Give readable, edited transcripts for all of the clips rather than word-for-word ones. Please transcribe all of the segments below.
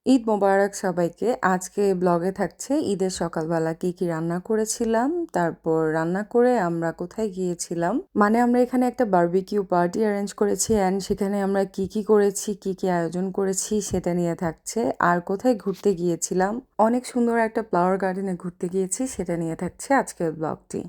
ঈদ মোবারক সবাইকে। আজকে ব্লগে থাকছে ঈদের সকালবেলা কি রান্না করেছিলাম, তারপর রান্না করে আমরা কোথায় গিয়েছিলাম। মানে আমরা এখানে একটা বারবিকিউ পার্টি অ্যারেঞ্জ করেছি অ্যান্ড সেখানে আমরা কি করেছি, কি আয়োজন করেছি সেটা নিয়ে থাকছে। আর কোথায় ঘুরতে গিয়েছিলাম, অনেক সুন্দর একটা ফ্লাওয়ার গার্ডেনে ঘুরতে গিয়েছি, সেটা নিয়ে থাকছে আজকের ব্লগটি।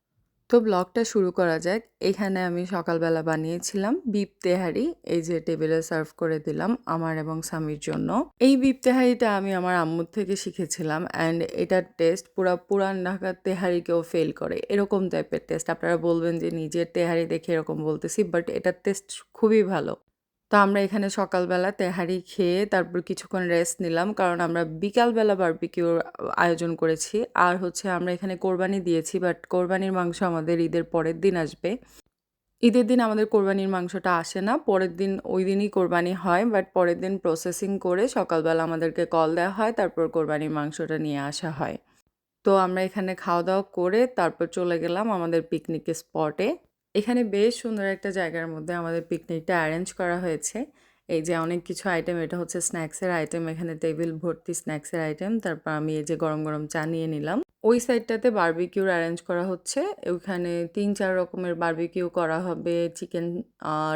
তো ব্লগটা শুরু করা যাক। এখানে আমি সকালবেলা বানিয়েছিলাম বিফ তেহারি, এই যে টেবিলে সার্ভ করে দিলাম আমার এবং স্বামীর জন্য। এই বিফ তেহারিটা আমি আমার আম্মুর থেকে শিখেছিলাম অ্যান্ড এটার টেস্ট পুরান ঢাকার তেহারিকেও ফেল করে, এরকম টাইপের টেস্ট। আপনারা বলবেন যে নিজের তেহারি দেখে এরকম বলতেছি, বাট এটার টেস্ট খুবই ভালো। তো আমরা এখানে সকালবেলা তেহারি খেয়ে তারপর কিছুক্ষণ রেস্ট নিলাম, কারণ আমরা বিকালবেলা বারবিকিউর আয়োজন করেছি। আর হচ্ছে আমরা এখানে কোরবানি দিয়েছি, বাট কোরবানির মাংস আমাদের ঈদের পরের দিন আসবে। ঈদের দিন আমাদের কোরবানির মাংসটা আসে না, পরের দিন ওই দিনই কোরবানি হয়, বাট পরের দিন প্রসেসিং করে সকালবেলা আমাদেরকে কল দেওয়া হয়, তারপর কোরবানির মাংসটা নিয়ে আসা হয়। তো আমরা এখানে খাওয়া দাওয়া করে তারপর চলে গেলাম আমাদের পিকনিক স্পটে। এখানে বেশ সুন্দর একটা জায়গার মধ্যে আমাদের পিকনিকটা অ্যারেঞ্জ করা হয়েছে। এই যে অনেক কিছু আইটেম, এটা হচ্ছে স্ন্যাক্সের আইটেম, এখানে টেবিল ভর্তি স্ন্যাক্সের আইটেম। তারপর আমি এই যে গরম গরম চা নিয়ে নিলাম। ওই সাইডটাতে বারবিকিউর অ্যারেঞ্জ করা হচ্ছে। ওইখানে ৩-৪ রকমের বারবিকিউ করা হবে। চিকেন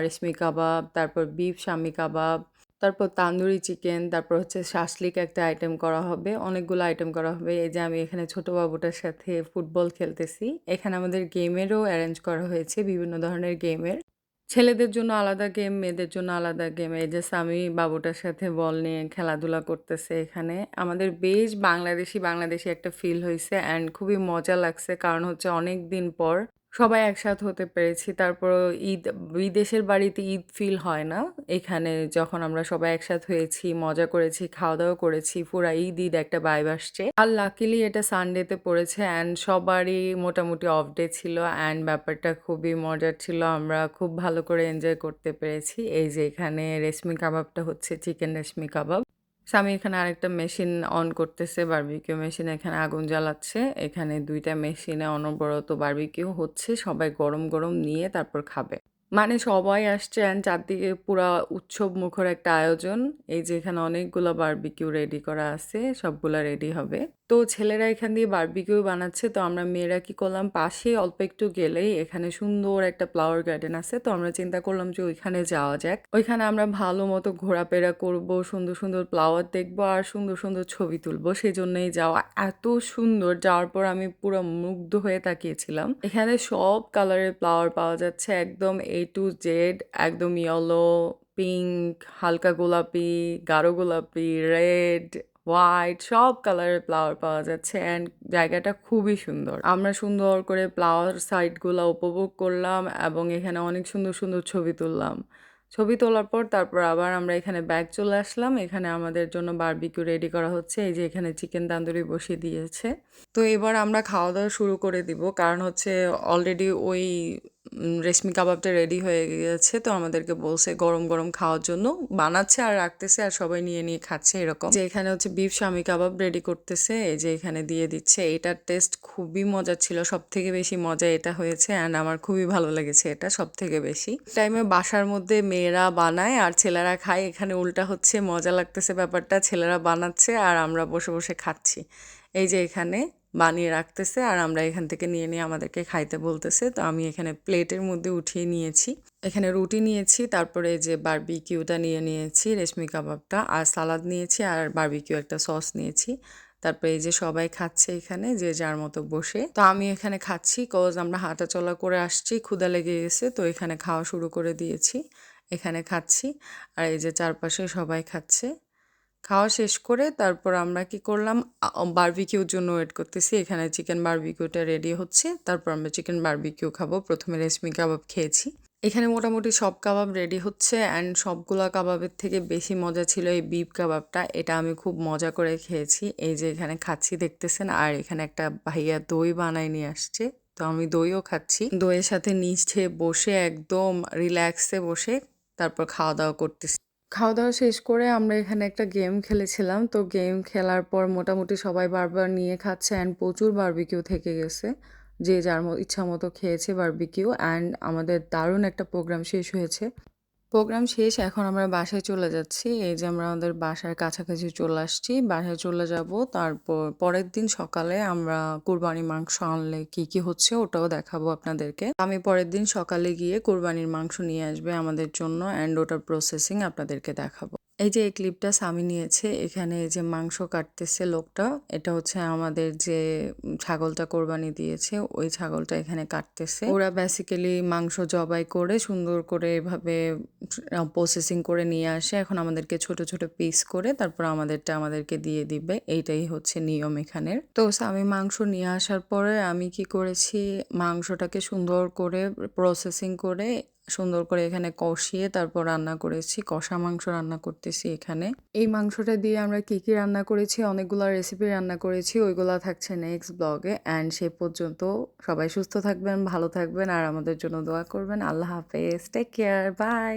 রেশমি কাবাব, তারপর বিফ শামি কাবাব, তারপর তান্দুরি চিকেন, তারপর হচ্ছে শাসলিক একটা আইটেম করা হবে। অনেকগুলো আইটেম করা হবে। এই যে আমি এখানে ছোট বাবুটার সাথে ফুটবল খেলতেছি। এখানে আমাদের গেমেরও অ্যারেঞ্জ করা হয়েছে, বিভিন্ন ধরনের গেমের। ছেলেদের জন্য আলাদা গেম, মেয়েদের জন্য আলাদা গেম। এই যে সামি বাবুটার সাথে বল নিয়ে খেলাধুলা করতেছে এখানে। আমাদের বেশ বাংলাদেশি একটা ফিল হইছে অ্যান্ড খুবই মজা লাগছে, কারণ হচ্ছে অনেকদিন পর সবাই একসাথে হতে পেরেছি। তারপরও বিদেশের বাড়িতে ঈদ ফিল হয় না। এখানে যখন আমরা সবাই একসাথে হয়েছি, মজা করেছি, খাওয়া-দাওয়া করেছি, পুরা ঈদ একটা ভাইব আসছে। আর লাকিলি এটা সানডেতে পড়েছে অ্যান্ড সবারই মোটামুটি অফ ডে ছিল অ্যান্ড ব্যাপারটা খুবই মজার ছিল। আমরা খুব ভালো করে এনজয় করতে পেরেছি। এই যে এখানে রেশমি কাবাবটা হচ্ছে চিকেন রেশমি কাবাব। স্বামী এখানে আরেকটা মেশিন অন করতেছে, বারবিকিউ মেশিন, এখানে আগুন জ্বালাচ্ছে। এখানে ২ টা মেশিনে অনবরত বারবিকিউ হচ্ছে। সবাই গরম নিয়ে তারপর খাবে। মানে সবাই আসছে অ্যান্ড চারদিকে পুরা উৎসব মুখর একটা আয়োজন। এই যে এখানে অনেকগুলা বারবিকিউ রেডি করা আছে, সবগুলা রেডি হবে। তো ছেলেরা এখান দিয়ে বারবিকিউ বানাচ্ছে, তো আমরা মেয়েরা কি করলাম, পাশে অল্প একটু গেলেই এখানে সুন্দর একটা ফ্লাওয়ার গার্ডেন আছে। তো আমরা চিন্তা করলাম যে ওইখানে যাওয়া যাক। ওইখানে আমরা ভালো মতো ঘোরাফেরা করব, সুন্দর ফ্লাওয়ার দেখবো আর সুন্দর ছবি তুলবো। সেজন্যই যাওয়া। এত সুন্দর, যাওয়ার পর আমি পুরো মুগ্ধ হয়ে তাকিয়েছিলাম। এখানে সব কালারের ফ্লাওয়ার পাওয়া যাচ্ছে, একদম A to Z, একদম ইয়েলো, পিঙ্ক, হালকা গোলাপি, গাঢ় গোলাপি, রেড, হোয়াইট, সব কালারের ফ্লাওয়ার পাওয়া যাচ্ছে অ্যান্ড জায়গাটা খুবই সুন্দর। আমরা সুন্দর করে ফ্লাওয়ার সাইডগুলো উপভোগ করলাম এবং এখানে অনেক সুন্দর ছবি তুললাম। ছবি তোলার পর তারপর আবার আমরা এখানে ব্যাক চলে আসলাম। এখানে আমাদের জন্য বারবিকিউ রেডি করা হচ্ছে। এই যে এখানে চিকেন তান্দুরি বসিয়ে দিয়েছে। তো এবার আমরা খাওয়া-দাওয়া শুরু করে দিব। কারণ হচ্ছে অলরেডি ওই রেশমি কাবাবটা রেডি হয়ে গিয়েছে। তো আমাদেরকে বলছে গরম খাওয়ার জন্য। বানাচ্ছে আর রাখতেছে আর সবাই নিয়ে খাচ্ছে এরকম। যে এখানে হচ্ছে বিফ শামি কাবাব রেডি করতেছে। এই যে এখানে দিয়ে দিচ্ছে। এটার টেস্ট খুবই মজা ছিল। সবথেকে বেশি মজা এটা হয়েছে অ্যান্ড আমার খুবই ভালো লেগেছে এটা সবথেকে বেশি। টাইমে বাসার মধ্যে মেয়েরা বানায় আর ছেলেরা খায়। এখানে উল্টা হচ্ছে, মজা লাগতেছে ব্যাপারটা। ছেলেরা বানাচ্ছে আর আমরা বসে খাচ্ছি। এই যে এখানে বানিয়ে রাখতেছে আর আমরা এখান থেকে নিয়ে আমাদেরকে খাইতে বলতেছে। তো আমি এখানে প্লেটের মধ্যে উঠিয়ে নিয়েছি। এখানে রুটি নিয়েছি, তারপরে যে বারবিকিউটা নিয়েছি, রেশমি কাবাবটা, আর সালাদ নিয়েছি আর বারবিকিউ একটা সস নিয়েছি। তারপরে এই যে সবাই খাচ্ছে এখানে যে যার মতো বসে। তো আমি এখানে খাচ্ছি, কজ আমরা হাঁটাচলা করে আসছি, ক্ষুধা লেগে গেছে। তো এখানে খাওয়া শুরু করে দিয়েছি, এখানে খাচ্ছি আর এই যে চারপাশে সবাই খাচ্ছে। খাওয়া শেষ করে তারপর আমরা কি করলাম, বারবিকিউর জন্য ওয়েট করতেছি। এখানে চিকেন বারবিকিউটা রেডি হচ্ছে, তারপর আমরা চিকেন বারবিকিউ খাবো। প্রথমে রেশমি কাবাব খেয়েছি। এখানে মোটামুটি সব কাবাব রেডি হচ্ছে অ্যান্ড সবগুলা কাবাবের থেকে বেশি মজা ছিল এই বিফ কাবাবটা। এটা আমি খুব মজা করে খেয়েছি। এই যে এখানে খাচ্ছি দেখতেছেন, আর এখানে একটা ভাইয়া দই বানায় নিয়ে আসছে। তো আমি দইও খাচ্ছি। দইয়ের সাথে নিচে বসে একদম রিল্যাক্সে বসে তারপর খাওয়া দাওয়া করতেছি। খাওয়া দাওয়া শেষ করে আমরা এখানে একটা গেম খেলেছিলাম। তো গেম খেলার পর মোটামুটি সবাই বারবার নিয়ে খাচ্ছে অ্যান্ড প্রচুর বারবিকিউ থেকে গেছে। যে যার ইচ্ছা মতো খেয়েছে বারবিকিউ অ্যান্ড আমাদের দারুণ একটা প্রোগ্রাম শেষ হয়েছে। প্রোগ্রাম শেষ। এখন আমরা বাসায় চলে যাচ্ছি। এই যে আমরা আমাদের বাসার কাছাকাছি চলে আসছি। বাসায় চলে যাব। তারপর পরের দিন সকালে আমরা কোরবানির মাংস আনলে কি হচ্ছে ওটাও দেখাবো আপনাদেরকে। আমি পরের দিন সকালে গিয়ে কোরবানির মাংস নিয়ে আসবে আমাদের জন্য অ্যান্ড ওটার প্রসেসিং আপনাদেরকে দেখাবো। এই যে এই ক্লিপটা স্বামী নিয়েছে। এখানে এই যে মাংস কাটতেছে লোকটা। এটা হচ্ছে আমাদের যে ছাগলটা কোরবানি দিয়েছে ওই ছাগলটা এখানে কাটতেছে। ওরা বেসিক্যালি মাংস জবাই করে সুন্দর করে এভাবে প্রসেসিং করে নিয়ে আসে। এখন আমাদেরকে ছোট, ছোট পিস করে তারপর আমাদেরটা আমাদেরকে দিয়ে দিবে। এইটাই হচ্ছে নিয়ম এখানের। তো আমি মাংস নিয়ে আসার পরে আমি কি করেছি, মাংসটাকে সুন্দর করে প্রসেসিং করে সুন্দর করে এখানে কষিয়ে তারপর রান্না করেছি। কষা মাংস রান্না করতেছি এখানে। এই মাংসটা দিয়ে আমরা কি রান্না করেছি, অনেকগুলা রেসিপি রান্না করেছি। ওইগুলা থাকছে নেক্সট ব্লগে। অ্যান্ড সে পর্যন্ত সবাই সুস্থ থাকবেন, ভালো থাকবেন আর আমাদের জন্য দোয়া করবেন। আল্লাহ হাফেজ। Take care. বাই।